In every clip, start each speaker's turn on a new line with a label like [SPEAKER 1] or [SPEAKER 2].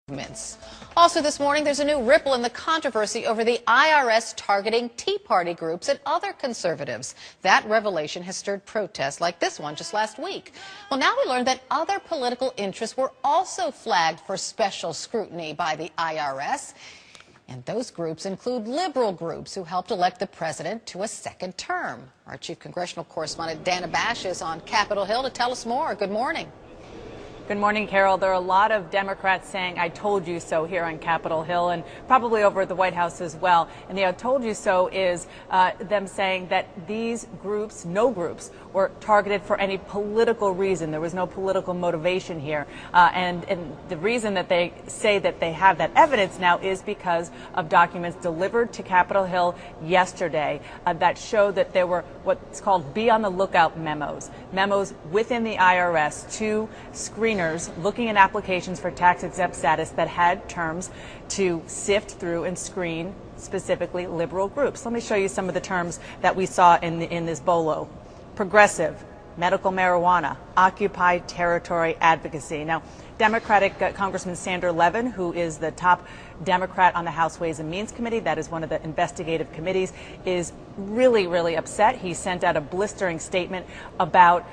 [SPEAKER 1] Movements. Also this morning, there's a new ripple in the controversy over the IRS targeting Tea Party groups and other conservatives. That revelation has stirred protests like this one just last week. Well, now we learned that other political interests were also flagged for special scrutiny by the IRS. And those groups include liberal groups who helped elect the president to a second term. Our chief congressional correspondent Dana Bash is on Capitol Hill to tell us more. Good morning.
[SPEAKER 2] Good morning, Carol. There are a lot of Democrats saying, "I told you so" here on Capitol Hill and probably over at the White House as well. And the "I told you so" is them saying that these groups, no groups, were targeted for any political reason. There was no political motivation here. And the reason that they say that they have that evidence now is because of documents delivered to Capitol Hill yesterday that show that there were what's called be on the lookout memos within the IRS to screeners looking at applications for tax-exempt status that had terms to sift through and screen specifically liberal groups. Let me show you some of the terms that we saw in this bolo. Progressive, medical marijuana, Occupy Territory advocacy. Now, Democratic Congressman Sander Levin, who is the top Democrat on the House Ways and Means Committee, that is one of the investigative committees, is really, really upset. He sent out a blistering statement about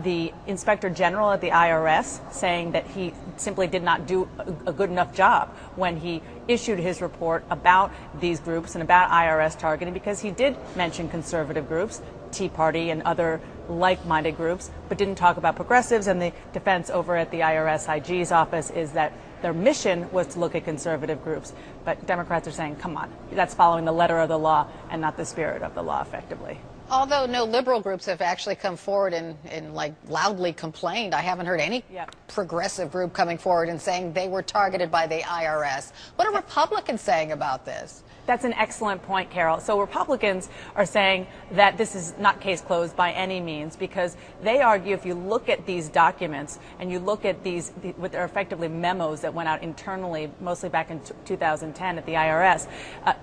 [SPEAKER 2] the Inspector General at the IRS, saying that he simply did not do a good enough job when he issued his report about these groups and about IRS targeting, because he did mention conservative groups, Tea Party and other like-minded groups, but didn't talk about progressives. And the defense over at the IRS IG's office is that their mission was to look at conservative groups. But Democrats are saying, come on, that's following the letter of the law and not the spirit of the law, effectively.
[SPEAKER 1] Although no liberal groups have actually come forward and like loudly complained, I haven't heard any progressive group coming forward and saying they were targeted by the IRS. What are Republicans saying about this?
[SPEAKER 2] That's an excellent point, Carol. So Republicans are saying that this is not case closed by any means, because they argue if you look at these documents and you look at these, what are effectively memos that went out internally, mostly back in 2010 at the IRS,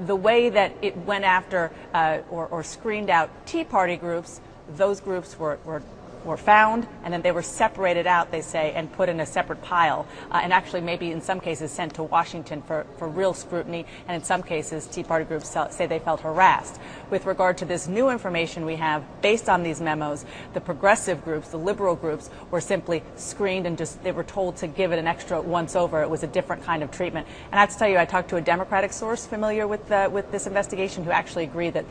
[SPEAKER 2] the way that it went after or screened out Tea Party groups, those groups were found, and then they were separated out, they say, and put in a separate pile, and actually maybe in some cases sent to Washington for real scrutiny, and in some cases Tea Party groups say they felt harassed. With regard to this new information we have based on these memos, the progressive groups, the liberal groups, were simply screened and they were told to give it an extra once over. It was a different kind of treatment. And I have to tell you, I talked to a Democratic source familiar with this investigation who actually agreed that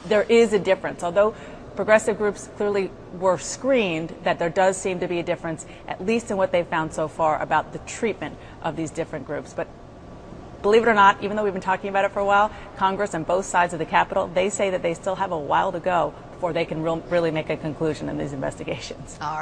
[SPEAKER 2] there is a difference. Although progressive groups clearly were screened, that there does seem to be a difference, at least in what they've found so far about the treatment of these different groups. But believe it or not, even though we've been talking about it for a while, Congress and both sides of the Capitol, they say that they still have a while to go before they can really make a conclusion in these investigations.
[SPEAKER 1] All right.